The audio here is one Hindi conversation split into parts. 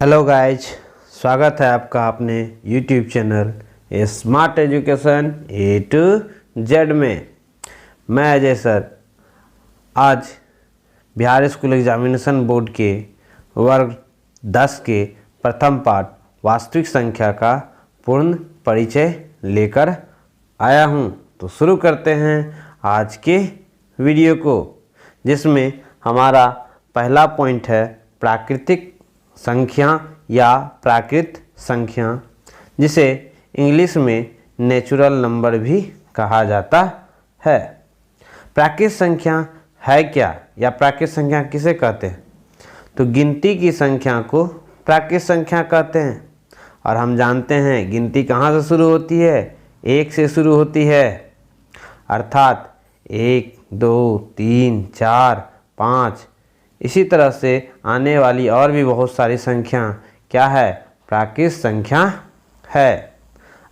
हेलो गाइज, स्वागत है आपका अपने YouTube channel smart education A to Z में। मैं अजय सर आज बिहार स्कूल एग्जामिनेशन बोर्ड के वर्ग 10 के प्रथम पाठ वास्तविक संख्या का पूर्ण परिचय लेकर आया हूं। तो शुरू करते हैं आज के वीडियो को, जिसमें हमारा पहला पॉइंट है प्राकृतिक संख्या या प्राकृत संख्या, जिसे इंग्लिश में नेचुरल नंबर भी कहा जाता है। प्राकृत संख्या है क्या या प्राकृत संख्या किसे कहते हैं? तो गिनती की संख्या को प्राकृत संख्या कहते हैं। और हम जानते हैं गिनती कहाँ से शुरू होती है? 1 से शुरू होती है, अर्थात 1, 2, 3, 4, 5 इसी तरह से आने वाली और भी बहुत सारी संख्या क्या है? प्राकृत संख्या है।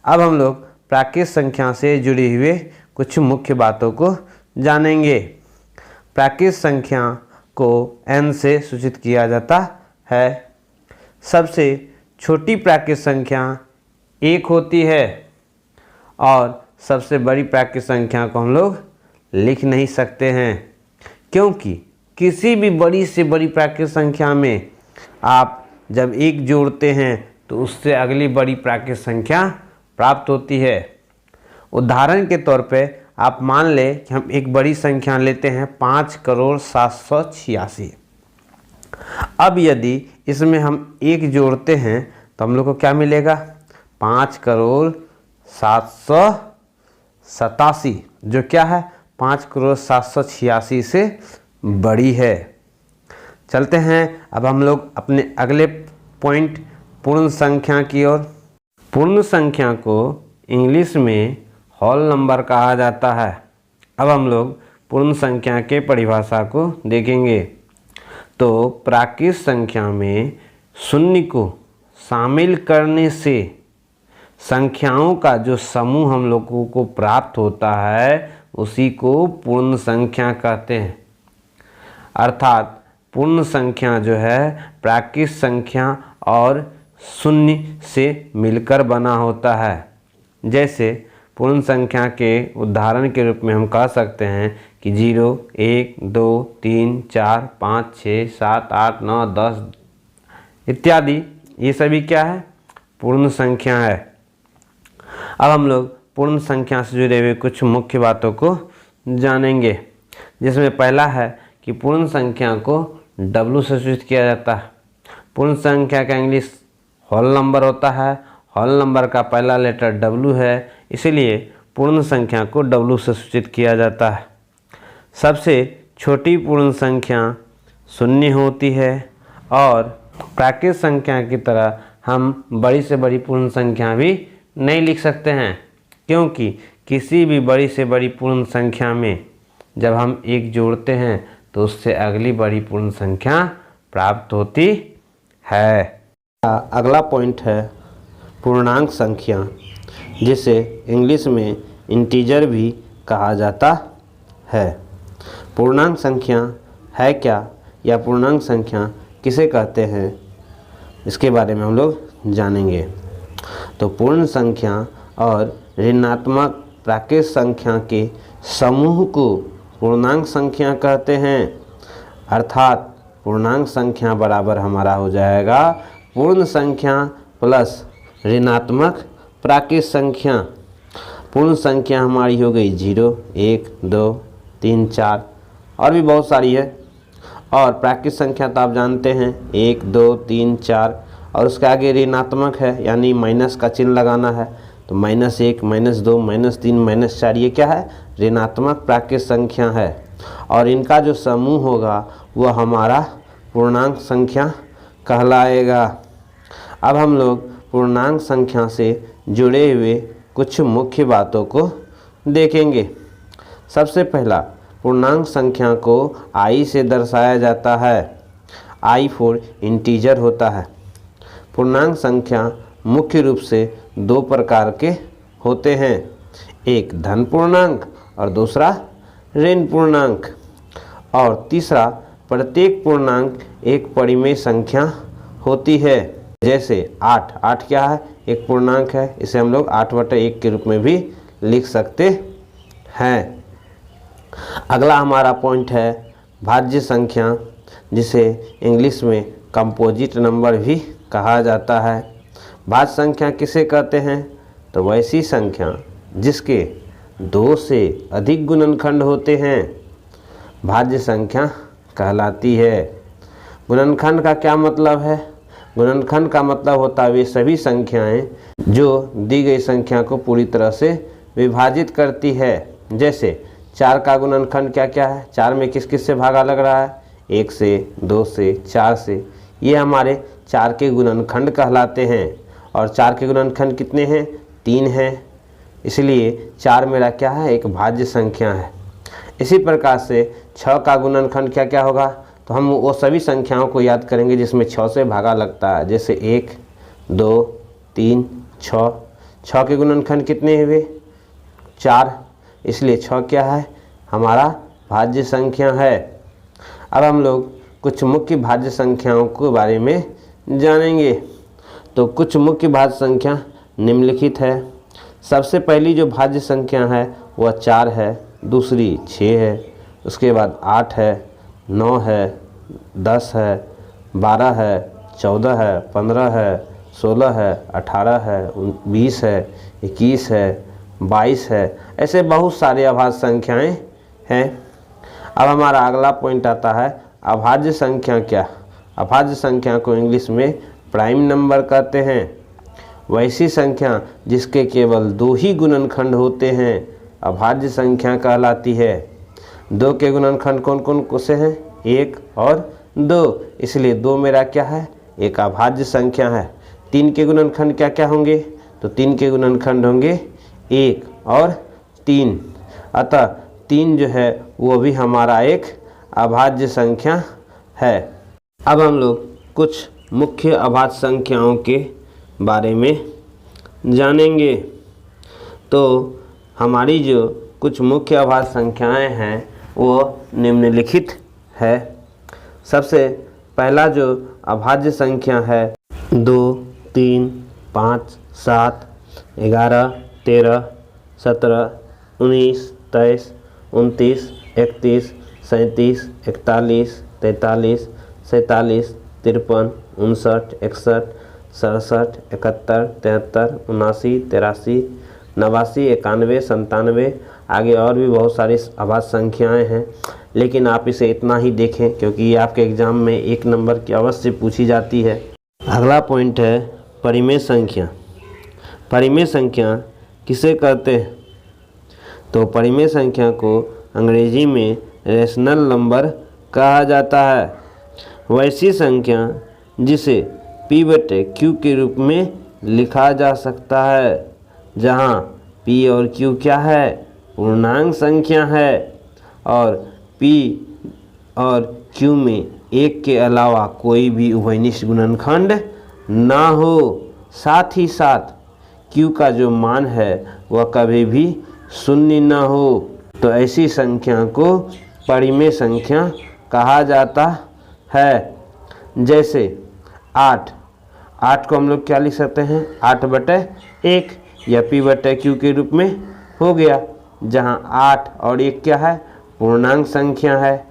अब हम लोग प्राकृत संख्या से जुड़ी हुए कुछ मुख्य बातों को जानेंगे। प्राकृत संख्या को n से सूचित किया जाता है। सबसे छोटी प्राकृत संख्या 1 होती है और सबसे बड़ी प्राकृत संख्या को हम लोग लिख नहीं सकते हैं, क्योंकि किसी भी बड़ी से बड़ी प्राकृत संख्या में आप जब 1 जोड़ते हैं तो उससे अगली बड़ी प्राकृत संख्या प्राप्त होती है। उदाहरण के तौर पे आप मान लें कि हम एक बड़ी संख्या लेते हैं 5,786,000। अब यदि इसमें हम 1 जोड़ते हैं तो हम लोग को क्या मिलेगा? 5,787,000, जो क्या है 5,786,000 से बड़ी है। चलते हैं अब हम लोग अपने अगले पॉइंट पूर्ण संख्या की ओर। पूर्ण संख्या को इंग्लिश में होल नंबर कहा जाता है। अब हम लोग पूर्ण संख्या के परिभाषा को देखेंगे। तो प्राकृत संख्या में शून्य को शामिल करने से संख्याओं का जो समूह हम लोगों को प्राप्त होता है उसी को पूर्ण संख्या कहते हैं। अर्थात पूर्ण संख्या जो है प्राकृत संख्या और शून्य से मिलकर बना होता है। जैसे पूर्ण संख्या के उदाहरण के रूप में हम कह सकते हैं कि 0, 1, 2, 3, 4, 5, 6, 7, 8, 9, 10 इत्यादि, ये सभी क्या है? पूर्ण संख्या है। अब हम लोग पूर्ण संख्या से जुड़े हुए कुछ मुख्य बातों को जानेंगे, जिसमें पहला है कि पूर्ण संख्या को W से सूचित किया जाता है। पूर्ण संख्या का इंग्लिश होल नंबर होता है। होल नंबर का पहला लेटर W है, इसलिए पूर्ण संख्या को W से सूचित किया जाता है। सबसे छोटी पूर्ण संख्या 0 होती है और प्राकृत संख्या की तरह हम बड़ी से बड़ी पूर्ण संख्या भी नहीं लिख सकते हैं, क्योंकि किसी भी बड़ी से बड़ी पूर्ण संख्या में जब हम 1 जोड़ते हैं तो उससे अगली बड़ी पूर्ण संख्या प्राप्त होती है। अगला पॉइंट है पूर्णांक संख्या, जिसे इंग्लिश में इंटीजर भी कहा जाता है। पूर्णांक संख्या है क्या या पूर्णांक संख्या किसे कहते हैं, इसके बारे में हम लोग जानेंगे। तो पूर्ण संख्या और ऋणात्मक प्राकृत संख्या के समूह को पूर्णांक संख्या कहते हैं। अर्थात पूर्णांक संख्या बराबर हमारा हो जाएगा पूर्ण संख्या प्लस ऋणात्मक प्राकृत संख्या। पूर्ण संख्या हमारी हो गई 0, 1, 2, 3, 4 और भी बहुत सारी है। और प्राकृत संख्या तो आप जानते हैं 1, 2, 3, 4 और उसके आगे ऋणात्मक है, यानी माइनस का चिन्ह लगाना है। तो -1, -2, -3, -4 ये क्या है? ऋणात्मक प्राकृत संख्या है। और इनका जो समूह होगा वह हमारा पूर्णांक संख्या कहलाएगा। अब हम लोग पूर्णांक संख्या से जुड़े हुए कुछ मुख्य बातों को देखेंगे। सबसे पहला, पूर्णांक संख्या को i से दर्शाया जाता है। i फॉर इंटीजर होता है। पूर्णांक संख्या मुख्य रूप से 2 प्रकार के होते हैं, एक धन पूर्णांक और दूसरा ऋण पूर्णांक। और तीसरा, प्रत्येक पूर्णांक एक परिमेय संख्या होती है। जैसे 8, 8 क्या है, एक पूर्णांक है, इसे हम लोग 8/1 के रूप में भी लिख सकते हैं। अगला हमारा पॉइंट है भाज्य संख्या, जिसे इंग्लिश में कंपोजिट नंबर भी कहा जाता है। भाज्य संख्या किसे कहते हैं, तो वैसी संख्या जिसके 2 से अधिक गुणनखंड होते हैं भाज्य संख्या कहलाती है। गुणनखंड का क्या मतलब है, गुणनखंड का मतलब होता है वे सभी संख्याएं जो दी गई संख्या को पूरी तरह से विभाजित करती है। जैसे 4 का गुणनखंड क्या क्या है, 4 में किस किस से भागा लग रहा है, 1 से, 2 से, 4 से, ये हमारे 4 के गुणनखंड कहलाते हैं। और 4 के गुणनखंड कितने हैं, 3 हैं, इसलिए 4 मेरा क्या है, एक भाज्य संख्या है। इसी प्रकार से 6 का गुणनखंड क्या क्या होगा, तो हम वो सभी संख्याओं को याद करेंगे जिसमें 6 से भागा लगता है। जैसे 1, 2, 3, 6, 6 के गुणनखंड कितने हुए, 4, इसलिए 6 क्या है, हमारा भाज्य संख्या है। अब हम लोग कुछ मुख्य भाज्य संख्याओं के बारे में जानेंगे। तो कुछ मुख्य भाज्य संख्या निम्नलिखित है। सबसे पहली जो भाज्य संख्या है वह 4 है, दूसरी 6 है, उसके बाद 8 है, 9 है, 10 है, 12 है, 14 है, 15 है, 16 है, 18 है, 20 है, 21 है, 22 है, ऐसे बहुत सारे अभाज्य संख्याएं हैं। अब हमारा अगला पॉइंट आता है अभाज्य संख्या क्या। अभाज्य संख्या को इंग्लिश में प्राइम नंबर कहते हैं। वैसी संख्या जिसके केवल 2 ही गुणनखंड होते हैं अभाज्य संख्या कहलाती है। 2 के गुणनखंड कौन कौन से हैं, 1 और 2, इसलिए 2 मेरा क्या है, एक अभाज्य संख्या है। 3 के गुणनखंड क्या क्या होंगे, तो 3 के गुणनखंड होंगे 1 और 3, अतः 3 जो है वो भी हमारा एक अभाज्य संख्या है। अब हम लोग कुछ मुख्य अभाज्य संख्याओं के बारे में जानेंगे। तो हमारी जो कुछ मुख्य अभाज्य संख्याएं हैं वो निम्नलिखित है। सबसे पहला जो अभाज्य संख्या है 2, 3, 5, 7, 11, 13, 17, 19, 23, 29, 31, 37, 41, 43, 47, 53, 59, 61, 67, 71, 73, 79, 83, 89, 91, 97, आगे और भी बहुत सारी अभाज्य संख्याएं हैं, लेकिन आप इसे इतना ही देखें क्योंकि ये आपके एग्ज़ाम में 1 नंबर की अवश्य पूछी जाती है। अगला पॉइंट है परिमेय संख्या। परिमेय संख्या किसे कहते हैं, तो परिमेय संख्या को अंग्रेजी में रेशनल नंबर कहा जाता है। वैसी संख्या जिसे P/Q के रूप में लिखा जा सकता है, जहाँ P और Q क्या है, पूर्णांक संख्या है, और P और Q में 1 के अलावा कोई भी उभयनिष्ठ गुणनखंड ना हो। साथ ही साथ Q का जो मान है वह कभी भी शून्य ना हो, तो ऐसी संख्या को परिमेय संख्या कहा जाता है। जैसे 8 को हम लोग क्या लिख सकते हैं, 8/1 या P/Q के रूप में हो गया, जहां 8 और 1 क्या है, पूर्णांक संख्या है।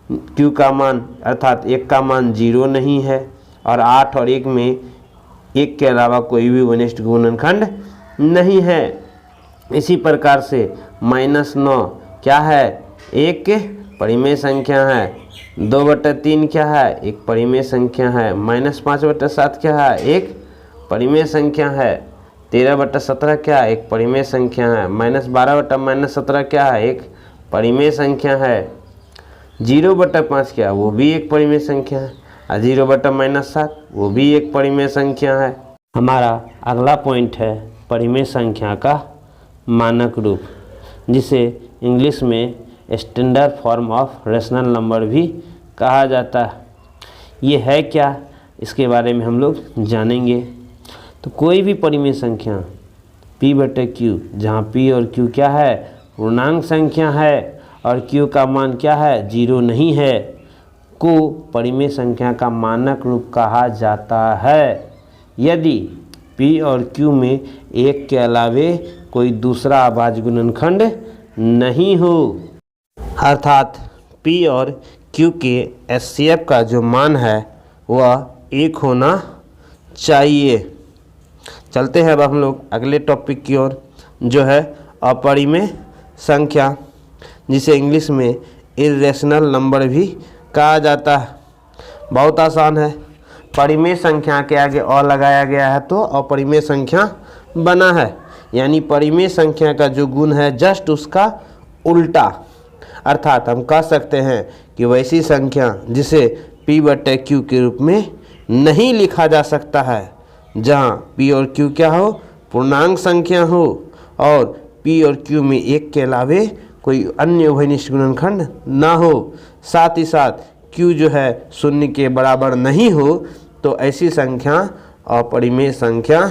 Q का मान अर्थात 1 का मान 0 नहीं है, और 8 और 1 में 1 के अलावा कोई भी उभयनिष्ठ गुणनखंड नहीं है। इसी प्रकार से -9 क्या है, एक परिमेय संख्या है। 2/3 क्या है, एक परिमेय संख्या है। -5/7 क्या है, एक परिमेय संख्या है। 13/17 क्या है, एक परिमेय संख्या है। -12/-17 क्या है, एक परिमेय संख्या है। 0/5 क्या है, वो भी एक परिमेय संख्या है। और 0/-7 वो भी एक परिमेय संख्या है। हमारा अगला पॉइंट है परिमेय संख्या का मानक रूप, जिसे इंग्लिश में standard form of rational number भी कहा जाता है। ये है क्या, इसके बारे में हम लोग जानेंगे। तो कोई भी परिमेय संख्या P/Q, जहाँ P और Q क्या है, पूर्णांक संख्या है, और Q का मान क्या है, 0 नहीं है, को परिमेय संख्या का मानक रूप कहा जाता है। यदि P और Q में एक के अलावे कोई दूसरा अभाज्य गुणनखंड नहीं हो, अर्थात P और Q के HCF का जो मान है वह एक होना चाहिए। चलते हैं अब हम लोग अगले टॉपिक की ओर, जो है अपरिमेय संख्या, जिसे इंग्लिश में इर्रेशनल नंबर भी कहा जाता है। बहुत आसान है, परिमेय संख्या के आगे और लगाया गया है तो अपरिमेय संख्या बना है, यानी परिमेय संख्या का जो गुण है जस्ट उसका उल्टा। अर्थात हम कह सकते हैं कि वैसी संख्या जिसे P/Q के रूप में नहीं लिखा जा सकता है, जहाँ P और Q क्या हो, पूर्णांक संख्या हो और P और Q में एक के अलावे कोई अन्य उभयनिष्ठ गुणनखंड ना हो, साथ ही साथ Q जो है शून्य के बराबर नहीं हो, तो ऐसी संख्या अपरिमेय संख्या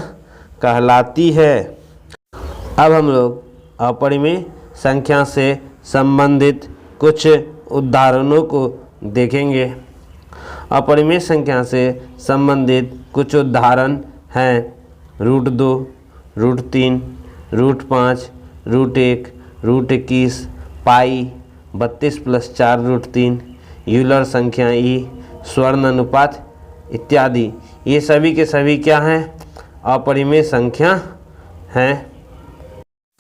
कहलाती है। अब हम लोग अपरिमेय संख्या से संबंधित कुछ उदाहरणों को देखेंगे। अपरिमेय संख्या से संबंधित कुछ उदाहरण हैं √2, √3, √5, √1, √21, पाई, 32 + 4 √3, यूलर संख्या ई, स्वर्ण अनुपात इत्यादि। ये सभी के सभी क्या हैं, अपरिमेय संख्या हैं।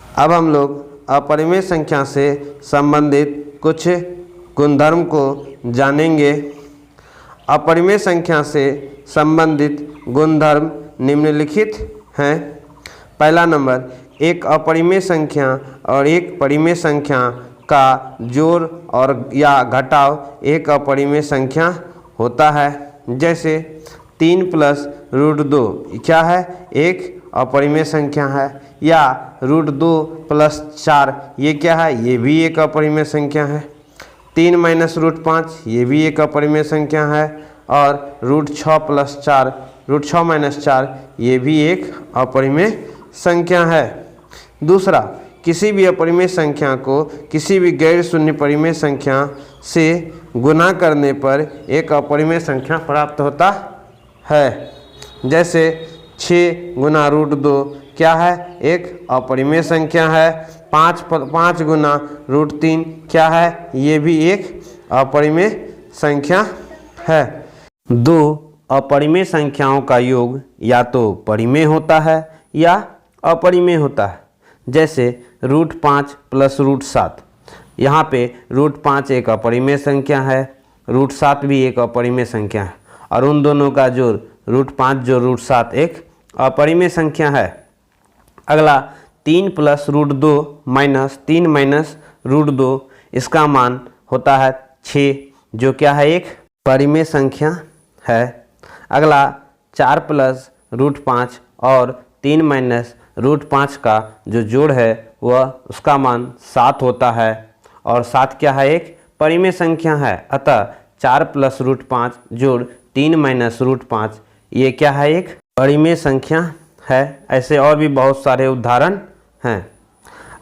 अब हम लोग अपरिमेय संख्या से संबंधित कुछ गुणधर्म को जानेंगे। अपरिमेय संख्या से संबंधित गुणधर्म निम्नलिखित हैं। पहला नंबर, एक अपरिमेय संख्या और एक परिमेय संख्या का जोड़ और या घटाव एक अपरिमेय संख्या होता है। जैसे 3 + √2 क्या है, एक अपरिमेय संख्या है, या √2 + 4 ये क्या है, ये भी एक अपरिमेय संख्या है। 3 - √5 ये भी एक अपरिमेय संख्या है, और √6 + 4 √6 - 4 ये भी एक अपरिमेय संख्या है। दूसरा, किसी भी अपरिमेय संख्या को किसी भी गैर शून्य परिमेय संख्या से गुना करने पर एक अपरिमेय संख्या प्राप्त होता है। जैसे 6 × √2 क्या है, एक अपरिमेय संख्या है। 5 × √3 क्या है, ये भी एक अपरिमेय संख्या है। दो अपरिमेय संख्याओं का योग या तो परिमेय होता है या अपरिमेय होता है। जैसे √5 + √7, यहाँ पे √5 एक अपरिमेय संख्या है, √7 भी एक अपरिमेय संख्या है, और उन दोनों का जोड़ √5 जो √7 एक अपरिमेय संख्या है। अगला 3 + √2 - 3 - √2, इसका मान होता है 6, जो क्या है, एक परिमेय संख्या है। अगला 4 + √5 और 3 - √5 का जो जोड़ है वह उसका मान 7 होता है, और 7 क्या है, एक परिमेय संख्या है। अतः 4 + √5 जोड़ 3 - √5 ये क्या है, एक परिमेय संख्या है। ऐसे और भी बहुत सारे उदाहरण हैं।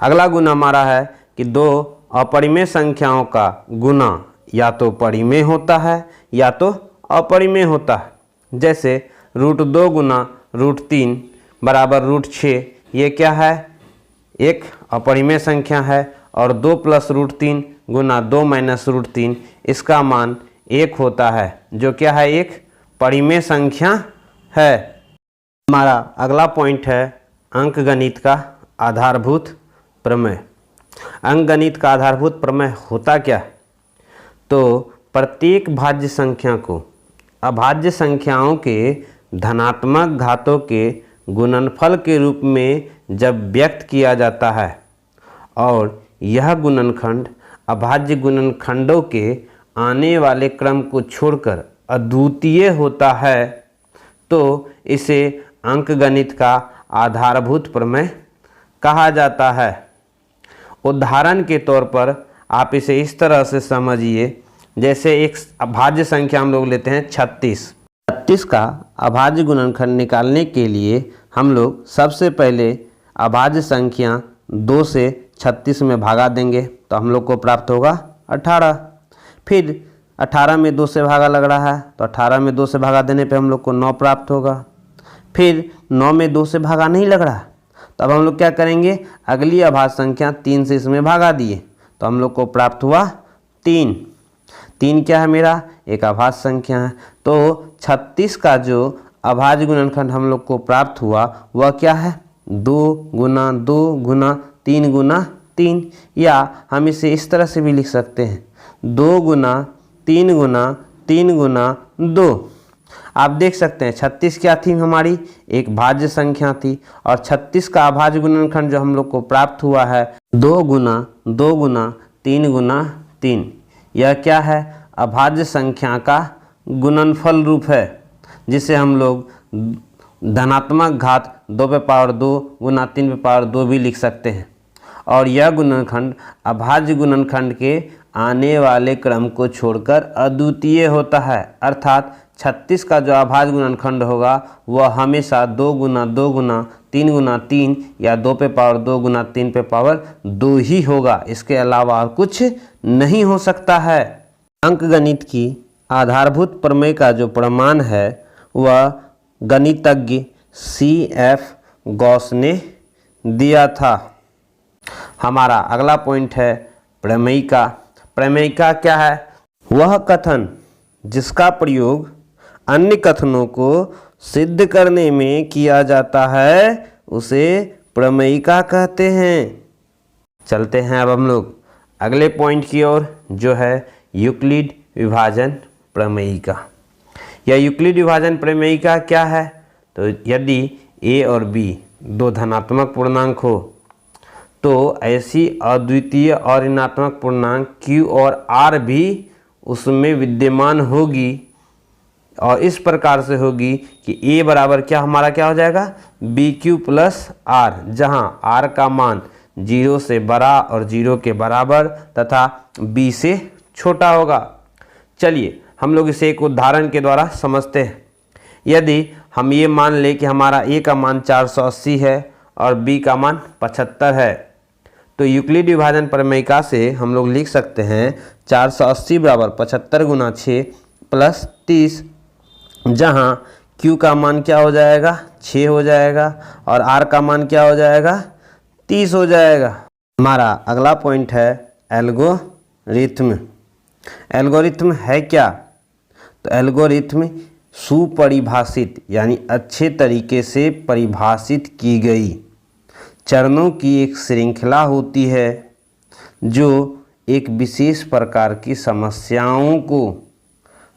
अगला गुण हमारा है कि दो अपरिमेय संख्याओं का गुना या तो परिमेय होता है या तो अपरिमेय होता है। जैसे √2 × √3 बराबर √6 ये क्या है, एक अपरिमेय संख्या है, और 2 + √3 × 2 - √3 इसका मान 1 होता है, जो क्या है, एक परिमेय संख्या है। हमारा अगला पॉइंट है अंकगणित का आधारभूत प्रमेय। अंकगणित का आधारभूत प्रमेय होता क्या है, तो प्रत्येक भाज्य संख्या को अभाज्य संख्याओं के धनात्मक घातों के गुणनफल के रूप में जब व्यक्त किया जाता है और यह गुणनखंड अभाज्य गुणनखंडों के आने वाले क्रम को छोड़कर अद्वितीय होता है, तो इसे अंकगणित का आधारभूत प्रमेय कहा जाता है। उदाहरण के तौर पर आप इसे इस तरह से समझिए, जैसे एक अभाज्य संख्या हम लोग लेते हैं 36 का अभाज्य गुणनखंड निकालने के लिए हम लोग सबसे पहले अभाज्य संख्या 2 से 36 में भागा देंगे, तो हम लोग को प्राप्त होगा 18। फिर 18 में 2 से भागा लग रहा है, तो 18 में 2 से भागा देने पे हम लोग को 9 प्राप्त होगा। फिर 9 में 2 से भागा नहीं लग रहा, तो अब हम लोग क्या करेंगे, अगली अभाज्य संख्या 3 से इसमें भागा दिए तो हम लोग को प्राप्त हुआ 3। 3 क्या है मेरा, एक अभाज्य संख्या है। तो 36 का जो अभाज्य गुणनखंड हम लोग को प्राप्त हुआ वह क्या है, 2 गुना 2 गुना 3 गुना 3, या हम इसे इस तरह से भी लिख सकते हैं 2 गुना 3 गुना 3 गुना 2। आप देख सकते हैं 36 क्या थी हमारी, एक भाज्य संख्या थी, और 36 का अभाज्य गुणनखंड जो हम लोग को प्राप्त हुआ है 2 गुना 2 गुना 3 गुना 3। यह क्या है, अभाज्य संख्या का गुणनफल रूप है, जिसे हम लोग धनात्मक घात 2 पे पावर 2 गुना 3 पे पावर 2 भी लिख सकते हैं। और यह गुणनखंड अभाज्य गुणनखंड के आने वाले क्रम को छोड़कर अद्वितीय होता है, अर्थात 36 का जो अभाज्य गुणनखंड होगा वह हमेशा 2 गुना 2 गुना 3 गुना 3 या 2 पे पावर 2 गुना 3 पे पावर 2 ही होगा, इसके अलावा और कुछ नहीं हो सकता है। अंकगणित की आधारभूत प्रमेय का जो प्रमाण है वह गणितज्ञ C.F. गॉस ने दिया था। हमारा अगला पॉइंट है प्रमेयिका। प्रमेयिका क्या है, वह कथन जिसका प्रयोग अन्य कथनों को सिद्ध करने में किया जाता है उसे प्रमेयिका कहते हैं। चलते हैं अब हम लोग अगले पॉइंट की ओर, जो है यूक्लिड विभाजन प्रमेयिका। यह यूक्लिड विभाजन प्रमेयिका क्या है, तो यदि a और b दो धनात्मक पूर्णांक हो तो ऐसी अद्वितीय और ऋणात्मक पूर्णांक q और r भी उसमें विद्यमान होगी, और इस प्रकार से होगी कि a बराबर क्या हमारा क्या हो जाएगा, BQ प्लस r, जहाँ r का मान 0 से बड़ा और 0 के बराबर तथा b से छोटा होगा। चलिए हम लोग इसे एक उदाहरण के द्वारा समझते हैं। यदि हम ये मान लें कि हमारा a का मान 480 है और b का मान 75 है, तो यूक्लिड विभाजन प्रमेयिका से हम लोग लिख सकते हैं 480 बराबर 75 गुना 6 प्लस 30, जहाँ q का मान क्या हो जाएगा, 6 हो जाएगा, और r का मान क्या हो जाएगा, 30 हो जाएगा। हमारा अगला पॉइंट है एल्गोरिथ्म। एल्गोरिथ्म है क्या, तो एल्गोरिथ्म सुपरिभाषित यानी अच्छे तरीके से परिभाषित की गई चरणों की एक श्रृंखला होती है जो एक विशेष प्रकार की समस्याओं को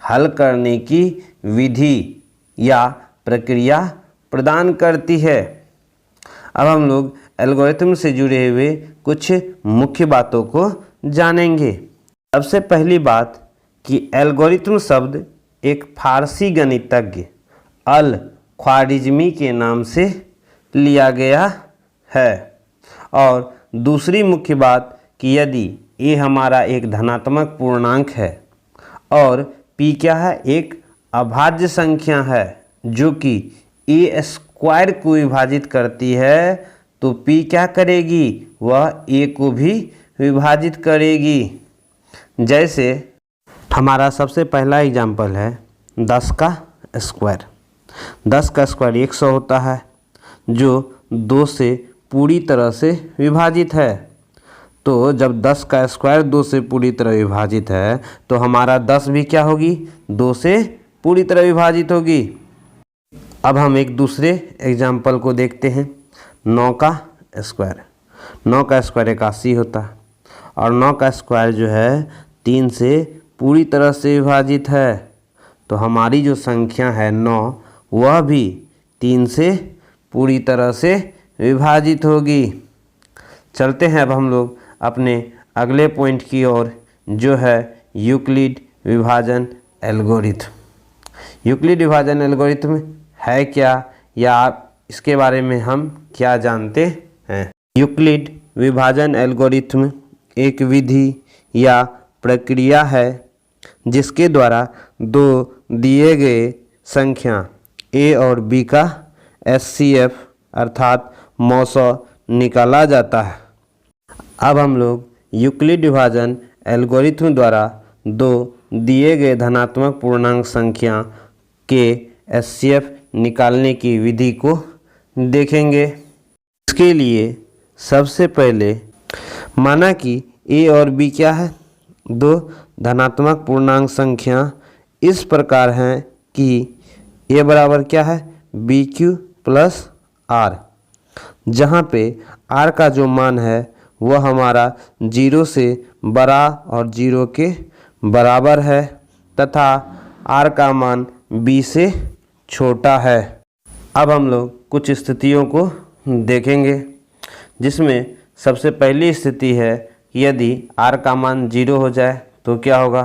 हल करने की विधि या प्रक्रिया प्रदान करती है। अब हम लोग एल्गोरिथम से जुड़े हुए कुछ मुख्य बातों को जानेंगे। सबसे पहली बात कि एल्गोरिथम शब्द एक फारसी गणितज्ञ अल ख्वारिज़मी के नाम से लिया गया है। और दूसरी मुख्य बात कि यदि a हमारा एक धनात्मक पूर्णांक है और p क्या है, एक अभाज्य संख्या है जो कि a स्क्वायर को विभाजित करती है, तो p क्या करेगी, वह a को भी विभाजित करेगी। जैसे हमारा सबसे पहला एग्जाम्पल है 10 का स्क्वायर। 10 का स्क्वायर 100 होता है जो 2 से पूरी तरह से विभाजित है। तो जब 10 का स्क्वायर 2 से पूरी तरह विभाजित है तो हमारा 10 भी क्या होगी, 2 से पूरी तरह विभाजित होगी। अब हम एक दूसरे एग्जाम्पल को देखते हैं। 9 का स्क्वायर। 9 का स्क्वायर 81 होता है और 9 का स्क्वायर जो है 3 से पूरी तरह से विभाजित है। तो हमारी जो संख्या है 9 वह भी 3 से पूरी तरह से विभाजित होगी। चलते हैं अब हम लोग अपने अगले पॉइंट की ओर, जो है यूक्लिड विभाजन एल्गोरिथम। यूक्लिड विभाजन एल्गोरिथम है क्या, या इसके बारे में हम क्या जानते हैं। यूक्लिड विभाजन एल्गोरिथम एक विधि या प्रक्रिया है जिसके द्वारा दो दिए गए संख्या a और b का HCF अर्थात मौसा निकाला जाता है। अब हम लोग यूक्लिड विभाजन एल्गोरिथम द्वारा दो दिए गए धनात्मक पूर्णांक संख्या के HCF निकालने की विधि को देखेंगे। इसके लिए सबसे पहले माना कि a और b क्या है, दो धनात्मक पूर्णांक संख्या इस प्रकार हैं कि a बराबर क्या है BQ प्लस R, जहाँ पे R का जो मान है वह हमारा 0 से बड़ा और 0 के बराबर है तथा R का मान B से छोटा है। अब हम लोग कुछ स्थितियों को देखेंगे, जिसमें सबसे पहली स्थिति है कि यदि R का मान 0 हो जाए तो क्या होगा,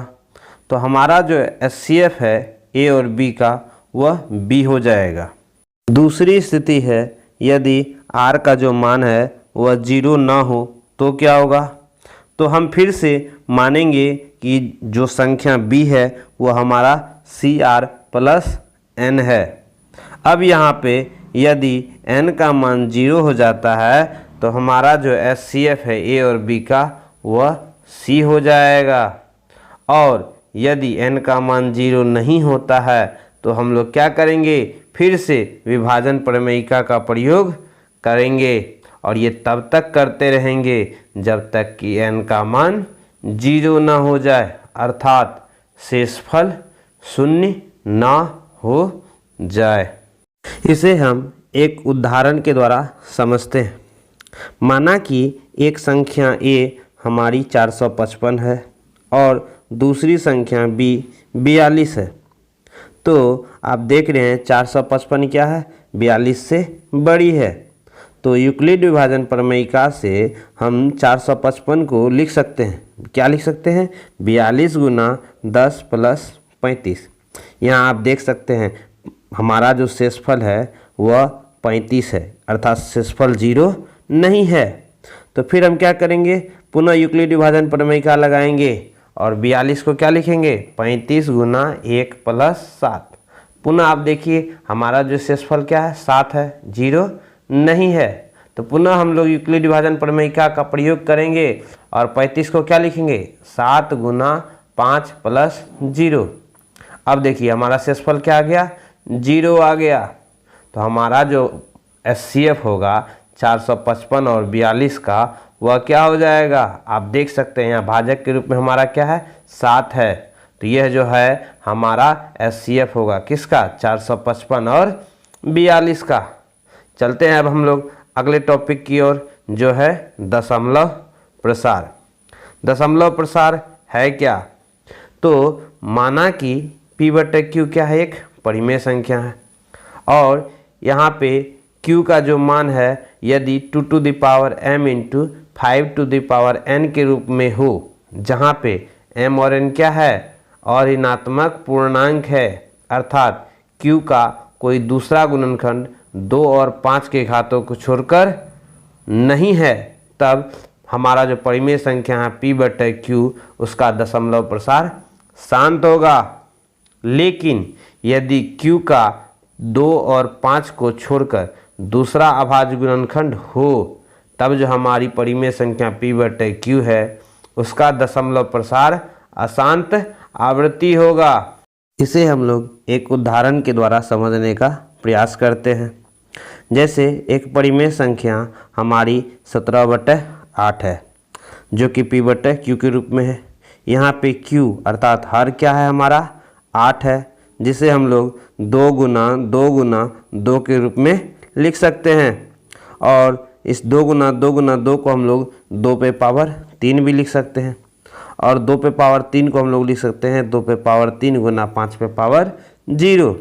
तो हमारा जो HCF है A और B का वह B हो जाएगा। दूसरी स्थिति है यदि R का जो मान है वह 0 ना हो तो क्या होगा, तो हम फिर से मानेंगे कि जो संख्या B है वह हमारा CR प्लस N है। अब यहाँ पे यदि N का मान 0 हो जाता है तो हमारा जो HCF है A और B का वह C हो जाएगा। और यदि N का मान 0 नहीं होता है तो हम लोग क्या करेंगे, फिर से विभाजन प्रमेयिका का प्रयोग करेंगे और ये तब तक करते रहेंगे जब तक कि n का मान 0 ना हो जाए, अर्थात शेषफल 0 ना हो जाए। इसे हम एक उदाहरण के द्वारा समझते हैं। माना कि एक संख्या a हमारी 455 है और दूसरी संख्या b 42 है। तो आप देख रहे हैं 455 क्या है, 42 से बड़ी है। तो यूक्लिड विभाजन प्रमेयिका से हम 455 को लिख सकते हैं, क्या लिख सकते हैं, 42 गुना 10 प्लस 35। यहाँ आप देख सकते हैं हमारा जो शेषफल है वह 35 है, अर्थात शेषफल 0 नहीं है। तो फिर हम क्या करेंगे, पुनः यूक्लिड विभाजन प्रमेयिका लगाएंगे और 42 को क्या लिखेंगे, 35 गुना 1 प्लस 7। पुनः आप देखिए हमारा जो शेषफल क्या है 7 है, 0 नहीं है। तो पुनः हम लोग यूक्लिड विभाजन प्रमेयिका का प्रयोग करेंगे और 35 को क्या लिखेंगे, 7 गुना 5 प्लस 0। अब देखिए हमारा शेषफल क्या आ गया, 0 आ गया। तो हमारा जो HCF होगा 455 और 42 का वह क्या हो जाएगा, आप देख सकते हैं यहाँ भाजक के रूप में हमारा क्या है 7 है। तो यह जो है हमारा HCF होगा किसका, 455 और 42 का। चलते हैं अब हम लोग अगले टॉपिक की ओर, जो है दशमलव प्रसार। दशमलव प्रसार है क्या, तो माना कि P/Q क्या है, एक परिमेय संख्या है और यहाँ पे Q का जो मान है यदि 2 to the power m into 5 to the power n के रूप में हो, जहाँ पे m और n क्या है, और ऋणात्मक पूर्णांक है, अर्थात Q का कोई दूसरा गुणनखंड 2 और 5 के घातों को छोड़कर नहीं है, तब हमारा जो परिमेय संख्या है P/Q उसका दशमलव प्रसार शांत होगा। लेकिन यदि Q का 2 और 5 को छोड़कर दूसरा अभाज्य गुणनखंड हो, तब जो हमारी परिमेय संख्या P/Q है उसका दशमलव प्रसार अशांत आवृत्ति होगा। इसे हम लोग एक उदाहरण के द्वारा समझने का प्रयास करते हैं। जैसे एक परिमेय संख्या हमारी 17/8 है जो कि P/Q के रूप में है। यहाँ पे Q अर्थात हर क्या है हमारा 8 है, जिसे हम लोग 2 गुना 2 गुना 2 के रूप में लिख सकते हैं। और इस 2 गुना 2 गुना 2 को हम लोग 2 पे पावर 3 भी लिख सकते हैं और 2 पे पावर 3 को हम लोग लिख सकते हैं 2 पे पावर 3 गुना 5 पे पावर 0,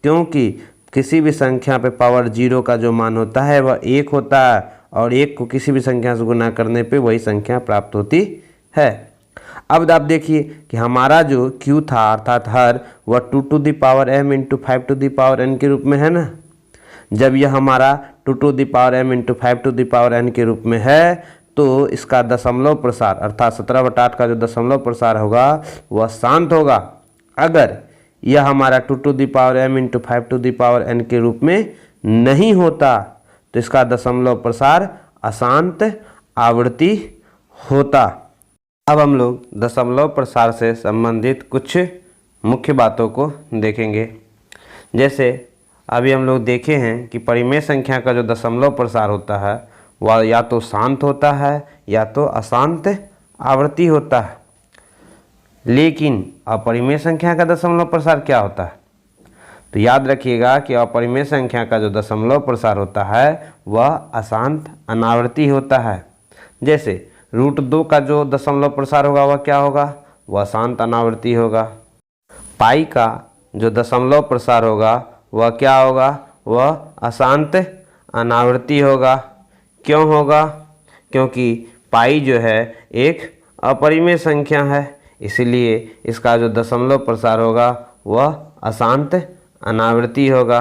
क्योंकि किसी भी संख्या पे पावर 0 का जो मान होता है वह 1 होता है और 1 को किसी भी संख्या से गुना करने पे वही संख्या प्राप्त होती है। अब आप देखिए कि हमारा जो Q था अर्थात हर वह 2 to the power m into 5 to the power n के रूप में है ना। जब यह हमारा 2 to the power m into 5 to the power n के रूप में है तो इसका दशमलव प्रसार अर्थात 17/8 का जो दशमलव प्रसार होगा वह शांत होगा। अगर यह हमारा 2 to the power m into 5 to the power n के रूप में नहीं होता तो इसका दशमलव प्रसार अशांत आवृत्ति होता। अब हम लोग दशमलव प्रसार से संबंधित कुछ मुख्य बातों को देखेंगे। जैसे अभी हम लोग देखे हैं कि परिमेय संख्या का जो दशमलव प्रसार होता है वह या तो शांत होता है या तो अशांत आवृत्ति होता है। लेकिन अपरिमेय संख्या का दशमलव प्रसार क्या होता है? तो याद रखिएगा कि अपरिमेय संख्या का जो दशमलव प्रसार होता है वह अशांत अनावृत्ति होता है। जैसे √2 का जो दशमलव प्रसार होगा वह क्या होगा? वह अशांत अनावृत्ति होगा। पाई का जो दशमलव प्रसार होगा वह क्या होगा? वह अशांत अनावृत्ति होगा। क्यों होगा? क्योंकि पाई जो है एक अपरिमेय संख्या है, इसलिए इसका जो दशमलव प्रसार होगा वह अशांत अनावृत्ति होगा।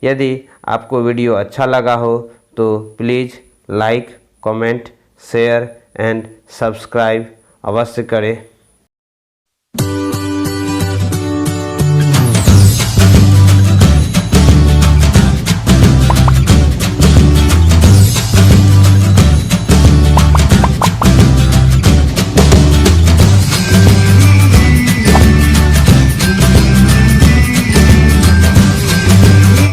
यदि आपको वीडियो अच्छा लगा हो तो please like, comment, share and subscribe अवश्य करें।